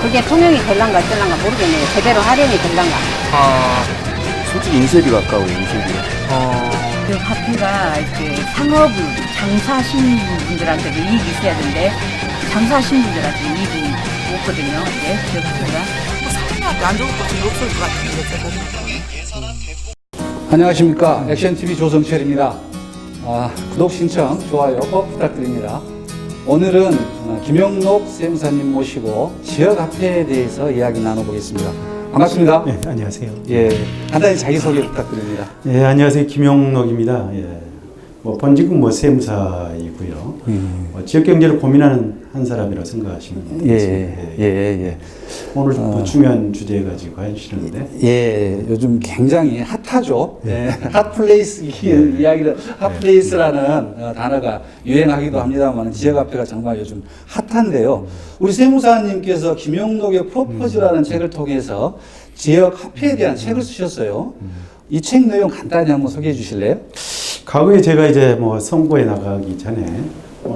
그게 통용이 될란가 어쩔란가 모르겠네요. 제대로 활용이 될란가. 솔직히 인쇄비 가까워요, 인쇄비. 그 화폐가 이렇게 상업을 장사하신 분들한테도 이익이 있어야 되는데 장사하신 분들한테 이익이 없거든요. 이제 그 화폐가. 사람한테 안 좋을 것은 없을 것 같은데 제가. 안녕하십니까. 액션TV 조성철입니다. 구독 신청, 좋아요 꼭 부탁드립니다. 오늘은 김영록 세무사님 모시고 지역화폐에 대해서 이야기 나눠보겠습니다. 반갑습니다. 네, 안녕하세요. 예, 간단히 자기소개 부탁드립니다. 예, 안녕하세요. 김용록입니다. 예, 본직은 세무사이고요. 지역 경제를 고민하는 한 사람이라고 생각하시면 되겠습니다. 오늘 중요한 주제 가지고 하시는데. 예, 요즘 굉장히 핫하죠. 예, 핫플레이스 이야기를 핫플레이스라는 단어가 유행하기도 합니다만 지역화폐가 정말 요즘 핫한데요. 우리 세무사님께서 김용록의 프로포즈라는 책을 통해서 지역화폐에 대한 책을 쓰셨어요. 이 책 내용 간단히 한번 소개해 주실래요? 과거에 제가 이제 선거에 나가기 전에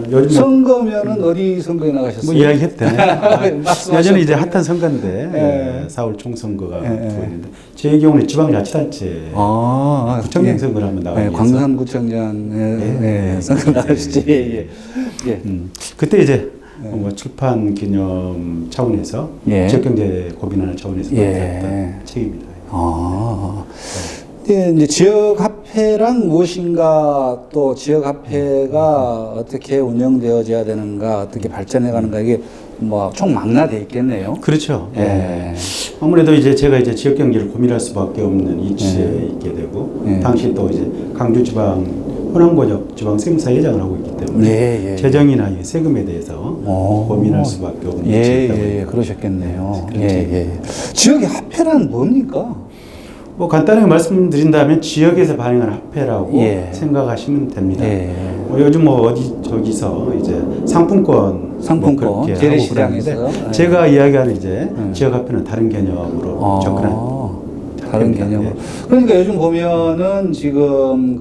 요즘 선거면은 어디 선거에 나가셨어요? 이야기해도 되나요? 말씀하셔도 예전에 이제 돼요. 핫한 선거인데 4월 총선거가 있는데 제 경우는 지방자치단체 구청장 선거를 한번 나가기 위해서 광산구청장 선거 나가시지. 예. 그때 이제 출판 기념 차원에서 지역경제 고민하는 차원에서 만들었던 책입니다. 이제 지역화폐란 무엇인가, 또 지역화폐가 어떻게 운영되어져야 되는가, 어떻게 발전해가는가, 이게 총망라되어 있겠네요. 그렇죠. 예. 아무래도 이제 제가 이제 지역 경제를 고민할 수밖에 없는 이치에 있게 되고, 당시 또 이제 강주지방 호남권역 지방세무사회장을 하고 있기 때문에 재정이나 이 세금에 대해서 고민할 수밖에 없는 이치에 있다 보니까 그러셨겠네요. 지역의 화폐란 뭡니까? 간단하게 말씀드린다면 지역에서 발행한 화폐라고 생각하시면 됩니다. 요즘 어디저기서 이제 상품권 그렇게 재래시장에서 하고 그러는데 제가 이야기하는 이제 지역 화폐는 다른 개념으로 접근한 다른 개념으로. 그러니까 요즘 보면은 지금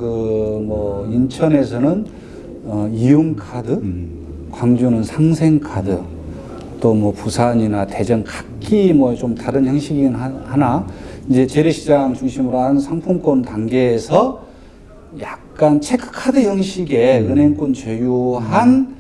인천에서는 이용카드, 광주는 상생카드, 또 부산이나 대전 각기 좀 다른 형식이긴 하나 이제 재래시장 중심으로 한 상품권 단계에서 약간 체크카드 형식의 은행권 제휴한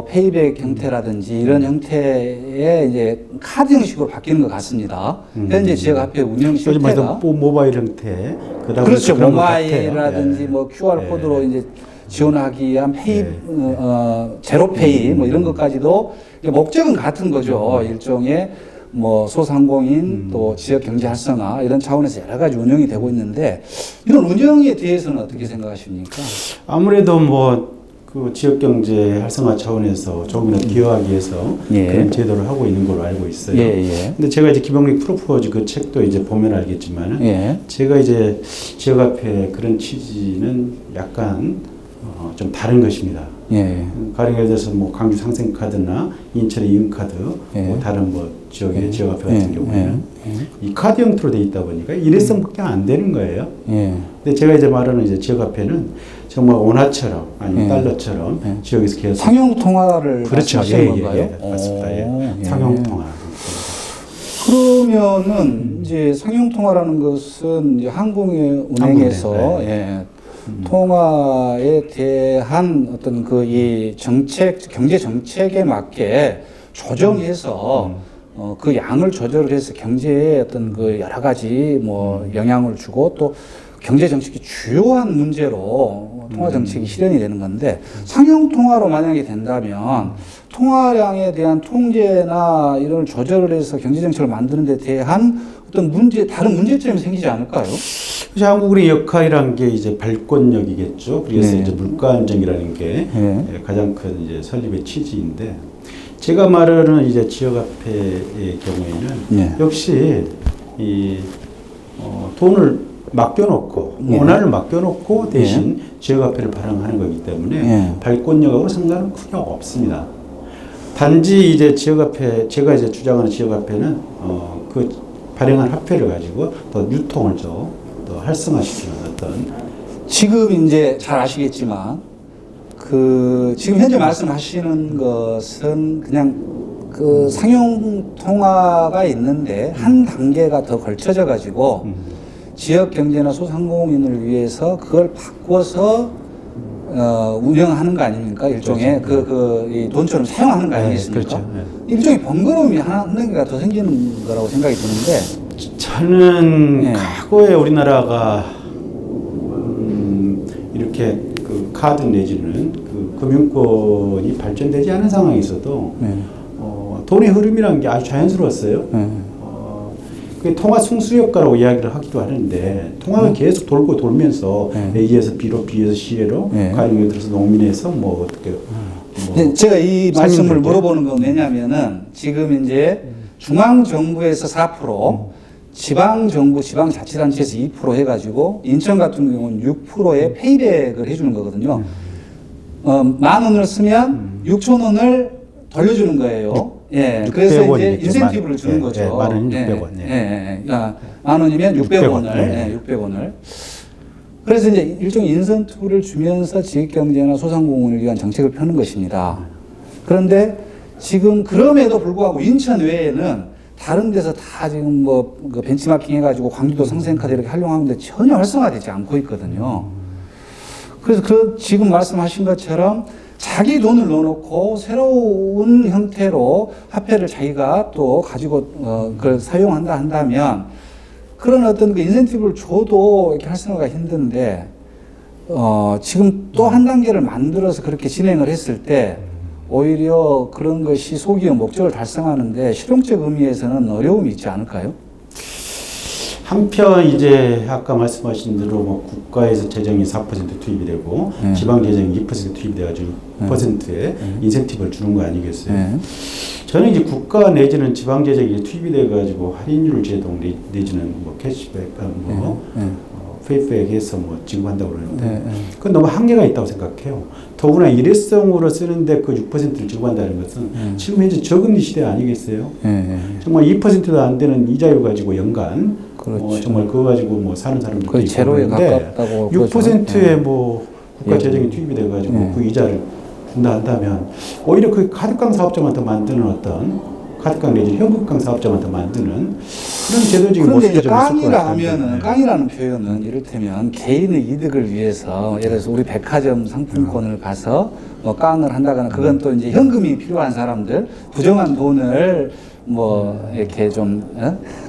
페이백 형태라든지 이런 형태의 이제 카드 형식으로 바뀌는 것 같습니다. 현재 지역화폐 운영 실태가 모바일 형태, 그렇죠. 모바일이라든지 QR 코드로 이제 지원하기 위한 제로페이 이런 것까지도 목적은 같은 거죠. 일종의 소상공인 또 지역 경제 활성화 이런 차원에서 여러 가지 운영이 되고 있는데 이런 운영에 대해서는 어떻게 생각하십니까? 아무래도 그 지역 경제 활성화 차원에서 조금이라도 기여하기 위해서 그런 제도를 하고 있는 걸로 알고 있어요. 근데 제가 이제 김영록 프로포즈 그 책도 이제 보면 알겠지만은 제가 이제 지역화폐 그런 취지는 약간 좀 다른 것입니다. 가령 예를 들어서 강주 상생카드나 인천의 이응카드, 다른 지역의 지역화폐 같은 경우에는 이 카드 형태로 되어 있다 보니까 일회성밖에 안 되는 거예요. 근데 제가 이제 말하는 이제 지역화폐는 정말 원화처럼 아니면 달러처럼 지역에서 계속 상용 통화를 말씀하시는 건가요? 맞습니다. 상용 통화. 그러면은 이제 상용 통화라는 것은 이제 한국은행에서 통화에 대한 어떤 이 경제 정책에 맞게 조정해서 그 양을 조절을 해서 경제에 어떤 여러 가지 영향을 주고 또 경제 정책이 주요한 문제로 통화 정책이 실현이 되는 건데 상용 통화로 만약에 된다면 통화량에 대한 통제나 이런 조절을 해서 경제 정책을 만드는 데 대한 어떤 다른 문제점이 생기지 않을까요? 한국의 역할이라는 게 이제 발권력이겠죠. 그래서 이제 물가 안정이라는 게 가장 큰 이제 설립의 취지인데 제가 말하는 이제 지역화폐의 경우에는 역시 돈을 맡겨놓고 원화를 맡겨놓고 대신 지역화폐를 발행하는 거기 때문에 발권력하고 상관은 크게 없습니다. 단지 이제 지역화폐 제가 이제 주장하는 지역화폐는 그 발행한 화폐를 가지고 더 유통을 더 활성화시키는 어떤 지금 이제 잘 아시겠지만 지금 현재 말씀하시는 것은 그냥 그 상용 통화가 있는데 한 단계가 더 걸쳐져 가지고 지역 경제나 소상공인을 위해서 그걸 바꿔서 운영하는 거 아닙니까? 일종의 이 돈처럼 사용하는 거 아니겠습니까? 그렇죠. 일종의 번거로움이 한 단계가 더 생기는 거라고 생각이 드는데 저는 네. 과거에 우리나라가 이렇게 그 카드 내지는 그 금융권이 발전되지 않은 상황에서도 네. 돈의 흐름이라는 게 아주 자연스러웠어요. 그게 통화 승수효과라고 이야기를 하기도 하는데 통화가 계속 돌고 돌면서 A에서 B로 B에서 C로 가령 예를 들어서 농민에서 뭐 어떻게 네, 제가 이 말씀을 상인들께. 물어보는 건 왜냐면은 지금 이제 중앙정부에서 4%, 지방정부, 지방자치단체에서 2% 해가지고 인천 같은 경우는 6%의 페이백을 해주는 거거든요. 10,000원을 쓰면 6,000원을 돌려주는 거예요. 예, 그래서 이제 600원이겠죠. 인센티브를 주는 예, 거죠. 예, 10,600원. 예, 예, 그러니까 10,000원이면 600원을, 예. 600원을. 그래서 이제 일종의 인센티브를 주면서 지역경제나 소상공인을 위한 정책을 펴는 것입니다. 그런데 지금 그럼에도 불구하고 인천 외에는 다른 데서 다 지금 뭐 그 벤치마킹 해가지고 광주도 상생카드 이렇게 활용하는데 전혀 활성화되지 않고 있거든요. 그래서 지금 말씀하신 것처럼 자기 돈을 넣어놓고 새로운 형태로 화폐를 자기가 또 가지고 그걸 사용한다 한다면 그런 어떤 그 인센티브를 줘도 이렇게 활성화가 힘든데 지금 또 한 단계를 만들어서 그렇게 진행을 했을 때 오히려 그런 것이 소기의 목적을 달성하는데 실용적 의미에서는 어려움이 있지 않을까요? 한편 이제 아까 말씀하신 대로 뭐 국가에서 재정이 4% 투입이 되고 지방 재정이 2% 투입이 돼가지고 6%의 인센티브를 주는 거 아니겠어요? 저는 이제 국가 내지는 지방 재정이 투입이 돼가지고 할인율 제도 내지는 뭐 캐시백, 페이백해서 뭐 지급한다고 그러는데 그건 너무 한계가 있다고 생각해요. 더구나 일회성으로 쓰는데 그 6%를 지급한다는 것은 지금 현재 저금리 시대 아니겠어요? 정말 2%도 안 되는 이자율 가지고 연간 그렇죠. 정말 그거 가지고 뭐 사는 사람들도 거의 있고 제로에 그러는데 가깝다고 6%의 뭐 국가 재정이 투입이 돼가지고 그 이자를 준다 한다면 오히려 그 카드깡 사업자만 더 만드는 어떤 카드깡 내지 현금깡 사업자만 더 만드는 그런 제도적인 그런데 모습이 이제 좀 있을 것 깡이라 같은데. 하면은 깡이라는 표현은 이를테면 개인의 이득을 위해서 예를 들어서 우리 백화점 상품권을 가서 뭐 깡을 한다거나 그건 또 이제 현금이 필요한 사람들 부정한 돈을 뭐 이렇게 좀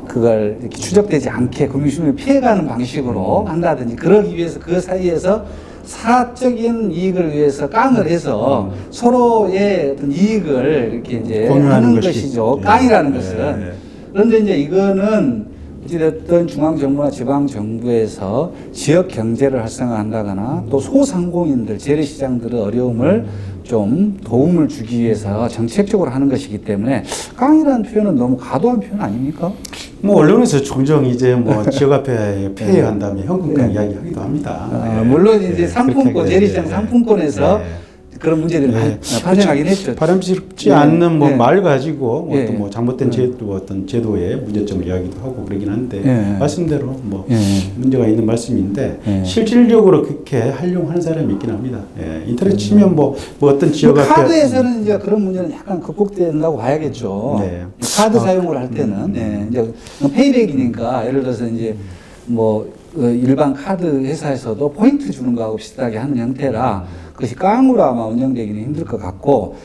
그걸 이렇게 추적되지 않게 금융시민을 피해가는 방식으로 한다든지 그러기 위해서 그 사이에서 사적인 이익을 위해서 깡을 해서 서로의 어떤 이익을 이렇게 이제 하는 것이죠. 깡이라는 것은. 그런데 이제 이거는 어찌됐든 중앙정부나 지방정부에서 지역 경제를 활성화한다거나 또 소상공인들, 재래시장들의 어려움을 좀 도움을 주기 위해서 정책적으로 하는 것이기 때문에 깡이라는 표현은 너무 과도한 표현 아닙니까? 뭐 언론에서 종종 이제 뭐 지역 앞에 폐해한 다음에 현금깡 이야기하기도 합니다. 물론 이제 상품권, 그렇게 재래시장 상품권에서 그런 문제들이 발생하긴 했죠. 바람직지 않는 뭐 네. 말 가지고 예. 어떤 뭐 잘못된 제도 어떤 제도의 문제점을 이야기도 하고 그러긴 한데 예. 말씀대로 뭐 예. 문제가 있는 말씀인데 예. 실질적으로 그렇게 활용하는 사람이 있긴 합니다. 예. 인터넷 치면 뭐 어떤 지역 앞에 카드에서는 이제 그런 문제는 약간 극복된다고 봐야겠죠. 네. 카드 사용을 할 때는 네. 이제 페이백이니까 예를 들어서 이제 뭐 일반 카드 회사에서도 포인트 주는 거하고 비슷하게 하는 형태라 그것이 깡으로 아마 운영되기는 힘들 것 같고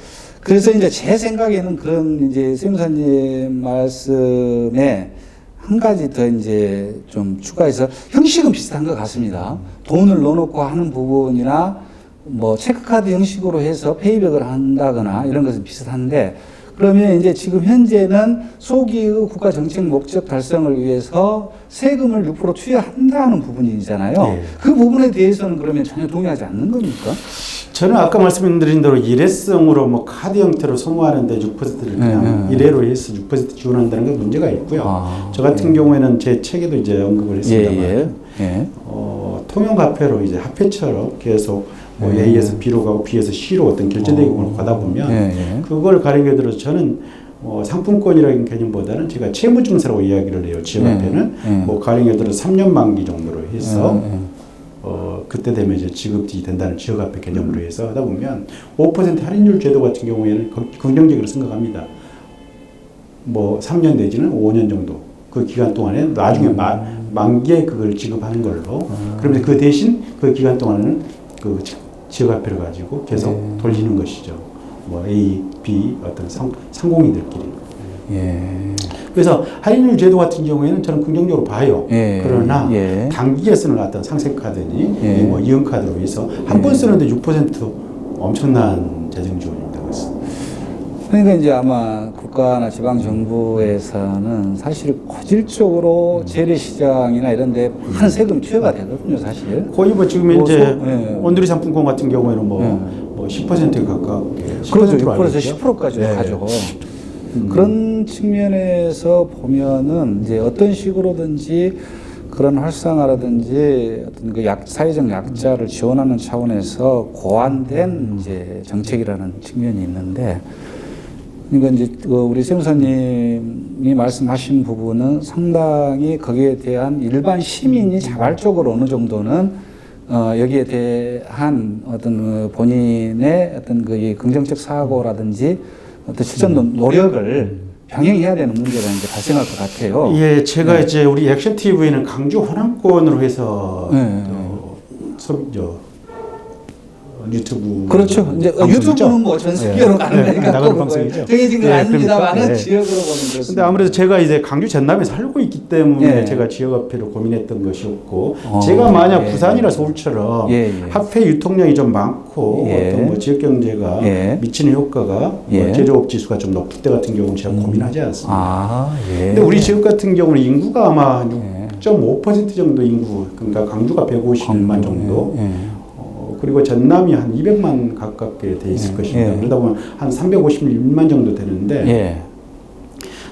그래서 이제 제 생각에는 그런 이제 세무사님 말씀에 한 가지 더 이제 좀 추가해서 형식은 비슷한 것 같습니다. 돈을 넣어놓고 하는 부분이나 뭐 체크카드 형식으로 해서 페이백을 한다거나 이런 것은 비슷한데 그러면 이제 지금 현재는 소기의 국가 정책 목적 달성을 위해서 세금을 6% 투여한다는 부분이잖아요. 네. 그 부분에 대해서는 그러면 전혀 동의하지 않는 겁니까? 저는 아까 말씀드린 대로 일회성으로 뭐 카드 형태로 소모하는데 6%를 그냥 일회로 해서 6% 지원한다는 게 문제가 있고요. 저 같은 경우에는 제 책에도 이제 언급을 했습니다만 통용화폐로 이제 화폐처럼 계속 뭐 A에서 B로 가고 B에서 C로 어떤 결제대금으로 가다 보면 그걸 가리게 들어서 저는 상품권이라는 개념보다는 제가 채무증서라고 이야기를 해요. 지역화폐는 뭐 가령 예를 들어 3년 만기 정도로 해서 그때 되면 이제 지급이 된다는 지역화폐 개념으로 해서 하다 보면 5% 할인율 제도 같은 경우에는 긍정적으로 생각합니다. 뭐 3년 내지는 5년 정도 그 기간 동안에 나중에 만기에 그걸 지급하는 걸로. 그러면 그 대신 그 기간 동안에는 그 지역화폐를 가지고 계속 돌리는 것이죠. 뭐 A, B 어떤 상공인들끼리. 예. 그래서 할인율 제도 같은 경우에는 저는 긍정적으로 봐요. 예. 그러나 예. 단기에 쓰는 어떤 상생카드니 예. 뭐 이용카드로 해서 한 번 쓰는데 6% 엄청난 재정 지원입니다. 그러니까 이제 아마 국가나 지방 정부에서는 사실 고질적으로 재래시장이나 이런 데 많은 세금 투여가 되거든요, 사실. 거의 뭐 지금 뭐 이제 예. 온누리 상품권 같은 경우에는 뭐, 예. 뭐 10%에 가깝게 그렇죠. 10%로 알고 6%에서 있죠. 10%까지도 예. 가죠. 그런 측면에서 보면은 이제 어떤 식으로든지 그런 활성화라든지 어떤 그 사회적 약자를 지원하는 차원에서 고안된 이제 정책이라는 측면이 있는데, 그러니까 이제 우리 세무사님이 말씀하신 부분은 상당히 거기에 대한 일반 시민이 자발적으로 어느 정도는 여기에 대한 어떤 본인의 어떤 그 긍정적 사고라든지 어떤 실전 노력을 병행해야 되는 문제가 이제 발생할 것 같아요. 예, 제가 이제 우리 액션 TV는 강주 호남권으로 해서 유튜브 그렇죠. 이제 방송이죠? 유튜브는 뭐 전 세계로 가는 거니까 나가는 방송이죠. 정해진 건 예, 아닙니다만은 그러니까, 예. 지역으로 보는 것은. 근데 아무래도 제가 이제 강주 전남에 살고 있기 때문에 예. 제가 지역화폐를 고민했던 것이었고, 제가 만약 예. 부산이나 서울처럼 예, 예. 화폐 유통량이 좀 많고 예. 어떤 뭐 지역 경제가 예. 미치는 효과가 예. 뭐 제조업 지수가 좀 높을 때 같은 경우는 제가 고민하지 않습니다. 아, 예. 근데 우리 지역 같은 경우는 인구가 아마 예. 6.5% 정도 인구, 그러니까 강주가 150만 정도, 예. 그리고 전남이 한 200만 가깝게 돼 있을 것입니다. 예. 그러다 보면 한 356만 정도 되는데, 예.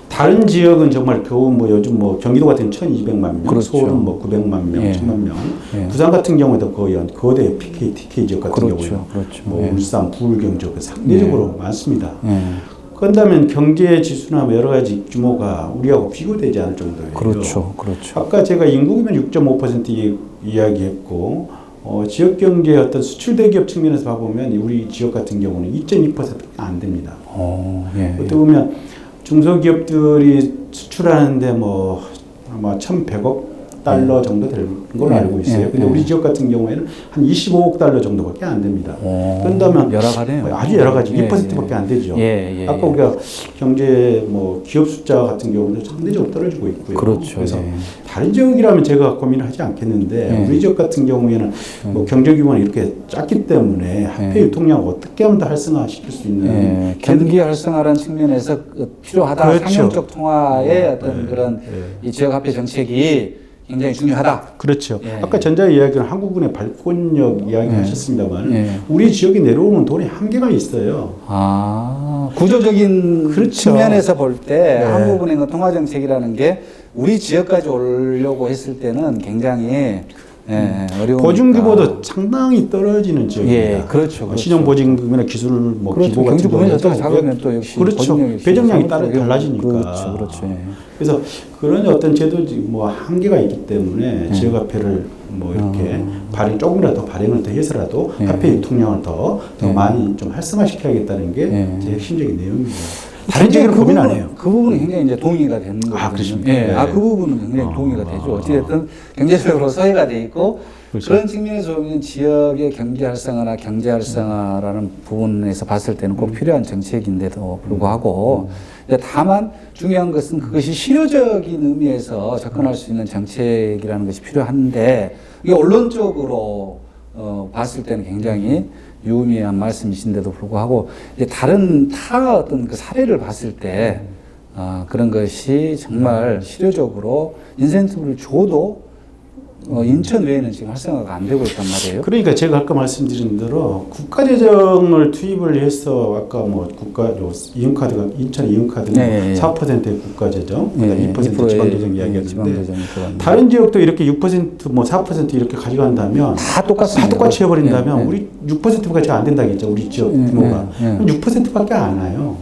다른 지역은 정말 겨우 뭐 요즘 뭐 경기도 같은 1,200만 명, 그렇죠. 서울은 뭐 900만 명, 예. 1,000만 명, 예. 부산 같은 경우에도 거의 거대 PK, TK 지역 같은 그렇죠. 경우는 그렇죠. 뭐 예. 울산, 부울 경주가 상대적으로 많습니다. 예. 그런다면 경제 지수나 뭐 여러 가지 규모가 우리하고 비교되지 않을 정도예요. 그렇죠. 그렇죠. 아까 제가 인구면 6.5% 이야기했고, 지역 경제의 어떤 수출 대기업 측면에서 봐보면 우리 지역 같은 경우는 2.2%가 안 됩니다. 예. 어떻게 보면 중소기업들이 수출하는데 뭐 아마 1,100억 달러 정도 될 걸로 예. 알고 있어요. 예. 근데 예. 우리 지역 같은 경우에는 한 25억 달러 정도밖에 안 됩니다. 그런다면 여러 가지네요. 아주 여러 가지 예. 2%밖에 안 되죠. 예. 예. 아까 우리가 경제 뭐 기업 숫자 같은 경우는 상대적으로 떨어지고 있고요. 그렇죠. 그래서 예. 다른 지역이라면 제가 고민을 하지 않겠는데 예. 우리 지역 같은 경우에는 뭐 경제 규모가 이렇게 작기 때문에 화폐 유통량을 어떻게 하면 더 활성화시킬 수 있는 예. 경기 활성화라는 측면에서 필요하다. 그렇죠. 상용적 통화의 어떤 그런 이 지역 화폐 정책이 굉장히 중요하다. 그렇죠. 예. 아까 전자 이야기는 한국은행 발권력 이야기 하셨습니다만 예. 우리 지역에 내려오는 돈이 한계가 있어요. 구조적인 그렇죠. 측면에서 볼 때 네. 한국은행의 통화정책이라는 게 우리 지역까지 오려고 했을 때는 굉장히 어려운. 보증규모도 상당히 떨어지는 지역입니다. 예, 그렇죠. 그렇죠. 신용보증금이나 기술 뭐 그렇죠. 기보 같은 경제 부분에서 또 경우에도 작으면 또 역시 그렇죠. 보증력 역시 배정량이 작은 달라지니까. 그렇죠, 그렇죠. 예. 그래서 그런 어떤 제도 뭐 한계가 있기 때문에 지역화폐를 뭐 이렇게 조금이라도 더 발행을 더 해서라도 화폐 유통량을 더 많이 좀 활성화시켜야겠다는 게 제 핵심적인 내용입니다. 다른 지역은 고민 안 해요. 그 부분은 굉장히 이제 동의가 되는 거거든요. 그렇습니까? 예, 네. 그 부분은 굉장히 동의가 되죠. 어찌됐든 경제적으로 소외가 돼 있고 그런 측면에서 보면 지역의 경제 활성화나 경제 활성화라는 부분에서 봤을 때는 꼭 필요한 정책인데도 불구하고 다만 중요한 것은 그것이 실효적인 의미에서 접근할 수 있는 정책이라는 것이 필요한데 이게 언론적으로 봤을 때는 굉장히 유의미한 말씀이신데도 불구하고 이제 다른 어떤 그 사례를 봤을 때 그런 것이 정말 실효적으로 인센티브를 줘도 인천 외에는 지금 활성화가 안 되고 있단 말이에요. 그러니까 제가 아까 말씀드린 대로 국가재정을 투입을 해서 아까 뭐 이용카드가 인천 이용카드는 4%의 국가재정, 그다음에 2% 지방재정 이야기했는데 다른 지역도 이렇게 6% 뭐 4% 이렇게 가져간다면 다 똑같이 해버린다면 우리 6%가 잘 안 된다겠죠. 우리 지역 규모가 6%밖에 안 와요.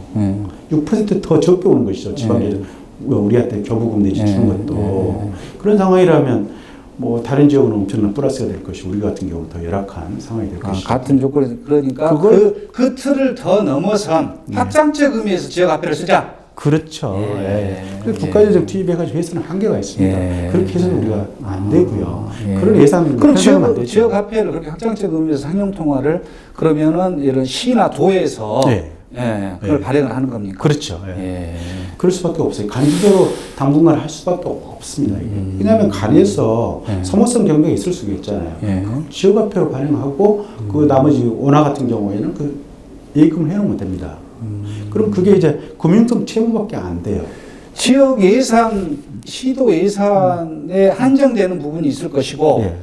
6% 더 적게 오는 것이죠. 지방재정 우리한테 교부금 내지 주는 것도 그런 상황이라면. 뭐 다른 지역은 엄청난 플러스가 될 것이 우리 같은 경우는 더 열악한 상황이 될 것이죠. 같은 조건에서 그러니까 그 틀을 더 넘어선 확장적 의미에서 지역 화폐를 쓰자. 그렇죠. 예. 예. 그래서 국가재정 투입해가지고 해서는 한계가 있습니다. 예. 그렇게 해서는 우리가 안 되고요. 예. 그런 예산 그럼 편성은 안 되죠. 지역 화폐를 그렇게 확장적 의미에서 상용 통화를 그러면은 이런 시나 도에서 네. 예, 그걸 네. 발행을 하는 겁니까? 그렇죠. 예. 예. 그럴 수밖에 없어요. 간주대로 당분간 할 수밖에 없습니다. 이게. 왜냐하면 간에서 예. 소모성 경쟁이 있을 수가 있잖아요. 예. 그 지역화폐로 발행하고 그 나머지 원화 같은 경우에는 그 예금을 해놓으면 됩니다. 그럼 그게 이제 금융성 채무밖에 안 돼요. 지역 예산, 시도 예산에 한정되는 부분이 있을 것이고 예.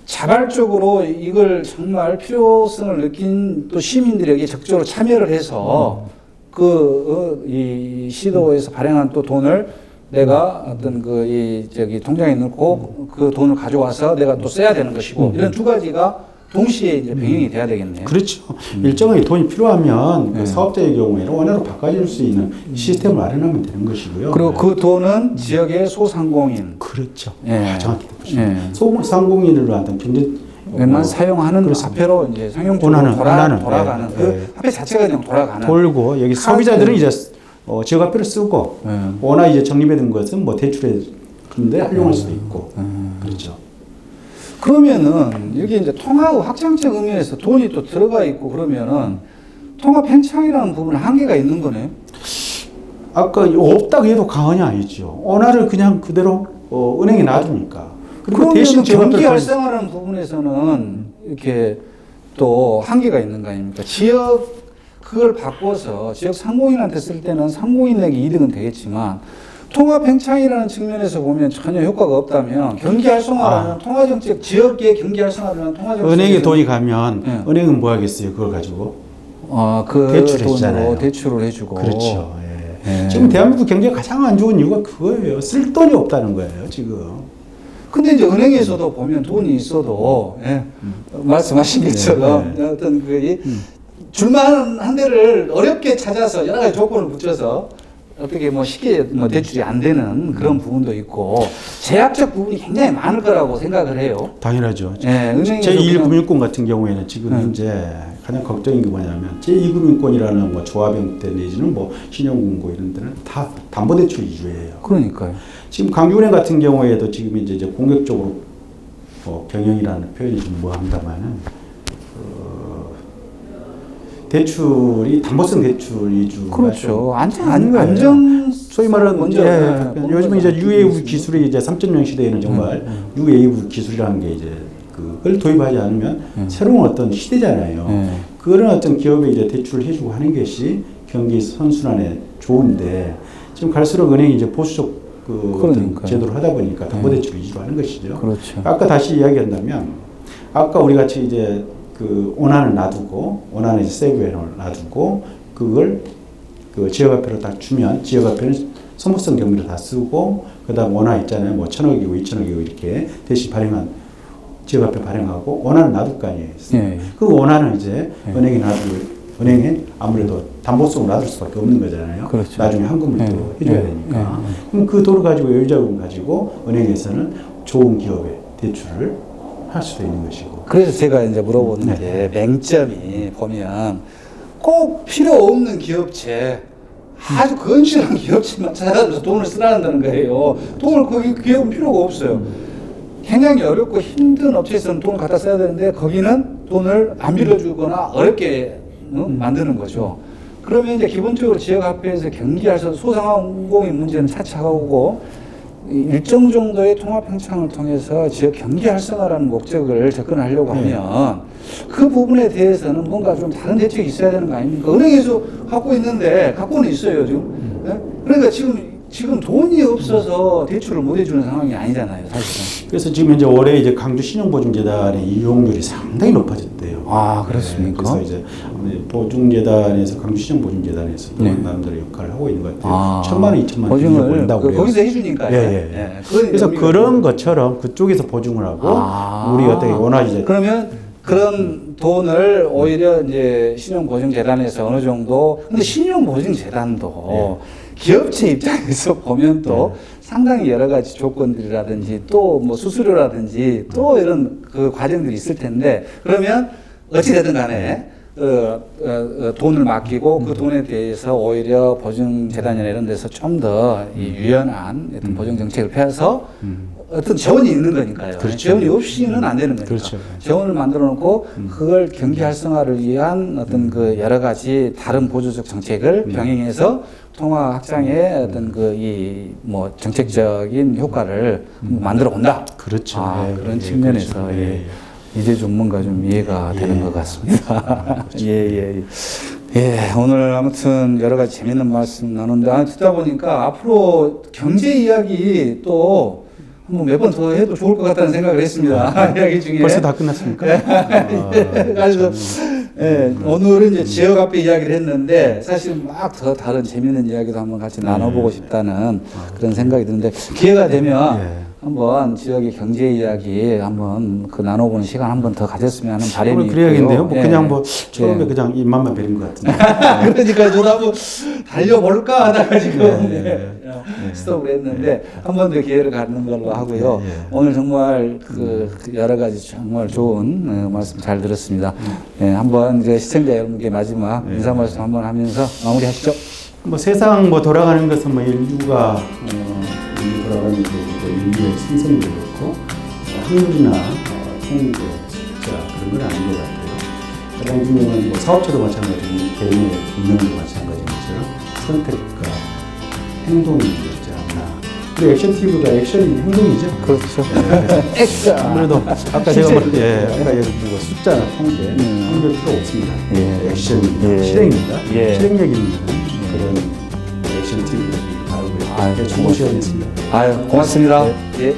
자발적으로 이걸 정말 필요성을 느낀 또 시민들에게 적극적으로 참여를 해서 이 시도에서 발행한 또 돈을 내가 어떤 통장에 넣고 그 돈을 가져와서 내가 또 써야 되는 것이고 이런 두 가지가 동시에 이제 병행이 돼야 되겠네요. 그렇죠. 일정하게 돈이 필요하면 그 네. 사업자의 경우에는 원화로 바꿔줄 수 있는 시스템을 마련하면 되는 것이고요. 그리고 그 돈은 지역의 소상공인, 그렇죠. 예. 정확히 보시죠. 예. 소상공인으로 하던 경제 웬만 사용하는 그렇습니다. 화폐로 이제 상용적으로 원하는, 돌아가는 예, 그 예. 화폐 자체가 그냥 돌아가는. 돌고 여기 소비자들은 이제 지역 화폐를 쓰고 예. 원화 이제 적립된 것은 뭐 대출에 근데 활용할 수도 있고 그렇죠. 그러면은 여기 이제 통합 확장적 의미에서 돈이 또 들어가 있고 그러면은 통합 팽창이라는 부분은 한계가 있는 거네요. 아까 없다고 해도 과언이 아니죠. 원화를 그냥 그대로 은행에 놔두니까. 그리고 대신 경기 지역화폐를 활성화라는 부분에서는 이렇게 또 한계가 있는 거 아닙니까? 지역 그걸 바꿔서 지역 상공인한테 쓸 때는 상공인에게 이득은 되겠지만 통합 팽창이라는 측면에서 보면 전혀 효과가 없다면 경기 활성화라는 통화정책 지역의 경기 활성화라는 통화정책 은행에 돈이 가면 네. 은행은 뭐 하겠어요? 그걸 가지고 그 대출했잖아요. 돈으로 대출을 해주고 그렇죠. 예. 예. 지금 대한민국 경제가 가장 안 좋은 이유가 그거예요. 쓸 돈이 없다는 거예요. 지금. 근데 이제 은행에서도 보면 돈이 있어도 예, 말씀하신 것처럼 어떤 줄만 한 대를 어렵게 찾아서 여러 가지 조건을 붙여서 어떻게 쉽게 대출이 안 되는 그런 부분도 있고 제약적 부분이 굉장히 많을 거라고 생각을 해요. 당연하죠. 예, 은행에서 제1금융권 같은 경우에는 지금 네. 현재 가장 걱정인 게 뭐냐면 제2금융권이라는 뭐 조합형태 내지는 뭐 신용금고 이런 데는 다 담보대출 위주예요. 그러니까요. 지금 강주은행 같은 경우에도 지금 이제 공격적으로 경영이라는 표현이 좀 뭐합니다만은 대출이 담보성 대출 위주가 그렇죠. 아닌 거예요. 안정 소위 말하는 먼저 요즘 이제 UAV 기술이 이제 3.0 시대에는 정말 UAV 기술이라는 게 이제 그걸 도입하지 않으면 새로운 어떤 시대잖아요. 그런 어떤 기업에 이제 대출을 해주고 하는 것이 경기 선순환에 좋은데 지금 갈수록 은행이 이제 보수적 어떤 제도를 하다 보니까 담보대출 위주로 하는 것이죠. 그렇죠. 아까 다시 이야기한다면 아까 우리 같이 이제 원화를 놔두고 원화는 이제 세부에를 놔두고 그걸 지역화폐로 딱 주면 지역화폐는 소모성 경비를 다 쓰고 그다음 원화 있잖아요. 뭐 1,000억이고 2,000억이고 이렇게 대신 발행한 지역화폐 발행하고 원화는 놔둘 거 아니에요. 예. 그 원화는 이제 은행에 아무래도 담보성으로 놔둘 수밖에 없는 거잖아요. 그렇죠. 나중에 현금을 또 해줘야 되니까. 그럼 그 돈을 가지고 여유자금 가지고 은행에서는 좋은 기업에 대출을 할 수도 있는 것이고. 그래서 제가 이제 물어보는 게 맹점이 보면 꼭 필요 없는 기업체 아주 건실한 기업체만 찾아서 돈을 쓰라는 거예요. 돈을 거기 기업은 필요가 없어요. 굉장히 어렵고 힘든 업체에서는 돈을 갖다 써야 되는데 거기는 돈을 안 빌려주거나 어렵게 만드는 거죠. 그러면 이제 기본적으로 지역화폐에서 경기할 소상공인 문제는 차치하고 일정 정도의 통합 팽창을 통해서 지역 경기 활성화라는 목적을 접근하려고 하면 그 부분에 대해서는 뭔가 좀 다른 대책이 있어야 되는 거 아닙니까? 은행에서 갖고는 있어요, 지금. 네? 그러니까 지금 돈이 없어서 대출을 못 해주는 상황이 아니잖아요, 사실은. 그래서 지금 이제 올해 이제 강주 신용보증재단의 이용률이 상당히 높아졌대요. 아, 그렇습니까? 그래서 이제 보증재단에서 강주 신용보증재단에서도 나름대로 역할을 하고 있는 것 같아요. 1,000만 원, 2,000만 원 보증을 번다고요. 거기서 해주니까요. 예. 그래서 그런 것처럼 그쪽에서 보증을 하고 우리 어떻게 원화 이제 그러면 그런 돈을 오히려 이제 신용보증재단에서 어느 정도 근데 신용보증재단도 기업체 입장에서 보면 또 상당히 여러 가지 조건들이라든지 또 뭐 수수료라든지 또 이런 그 과정들이 있을 텐데 그러면 어찌되든 간에 돈을 맡기고 그 돈에 대해서 오히려 보증재단이나 이런 데서 좀 더 유연한 어떤 보증 정책을 펴서 어떤 재원이 있는 거니까요. 그렇죠. 재원이 없이는 안 되는 거니까. 그렇죠. 재원을 만들어 놓고 그걸 경기 활성화를 위한 어떤 그 여러 가지 다른 보조적 정책을 병행해서 통화 확장의 어떤 그 이 뭐 정책적인 효과를 만들어 온다. 그렇죠. 아, 예, 그런 예, 측면에서 그렇죠. 예. 예. 이제 좀 뭔가 좀 이해가 예. 되는 것 같습니다. 그렇죠. 예. 오늘 아무튼 여러 가지 재밌는 말씀 나누는데 듣다 보니까 앞으로 경제 이야기 또 한번 몇 번 더 해도 좋을 것 같다는 생각을 했습니다. 이야기 중에. 벌써 다 끝났습니까? 그래서 오늘은 이제 지역 앞에 이야기를 했는데 사실 막 더 다른 재밌는 이야기도 한번 같이 나눠보고 싶다는 그런 생각이 드는데 기회가 되면 예. 한번 지역의 경제 이야기 한번 그 나눠보는 시간 한번 더 가졌으면 하는 바람이 있고요. 그래야겠네요. 뭐 예. 그냥 뭐 처음에 예. 그냥 입맛만 베린 것 같은데. 그러니까 저도 한번 달려볼까 하다가 지금 예. 스톱을 했는데 한 번 더 기회를 갖는 걸로 하고요. 예. 오늘 정말 그 여러 가지 정말 좋은 말씀 잘 들었습니다. 한번 이제 시청자 여러분께 마지막 인사 말씀 한번 하면서 마무리하시죠. 뭐 세상 뭐 돌아가는 것은 뭐 인류 돌아가는 게 인류의 생성도 그렇고 확률이나 통계 숫자 그런 건 아닌 것 같아요. 가장 중요한 뭐 사업자도 마찬가지고 개인의 운명도 마찬가지인 것처럼 선택과 행동이 있지 않나. 그리고 액션 TV가 액션이 행동이죠. 그렇죠. 액션. 아무래도 아까 제가 아까 얘기한 숫자나 통계 확률 필요 없습니다. 액션입니다. 실행입니다. 실행력 있는 그런 액션 TV가 바로 그 좋은 시간이었습니다. 고맙습니다. 예.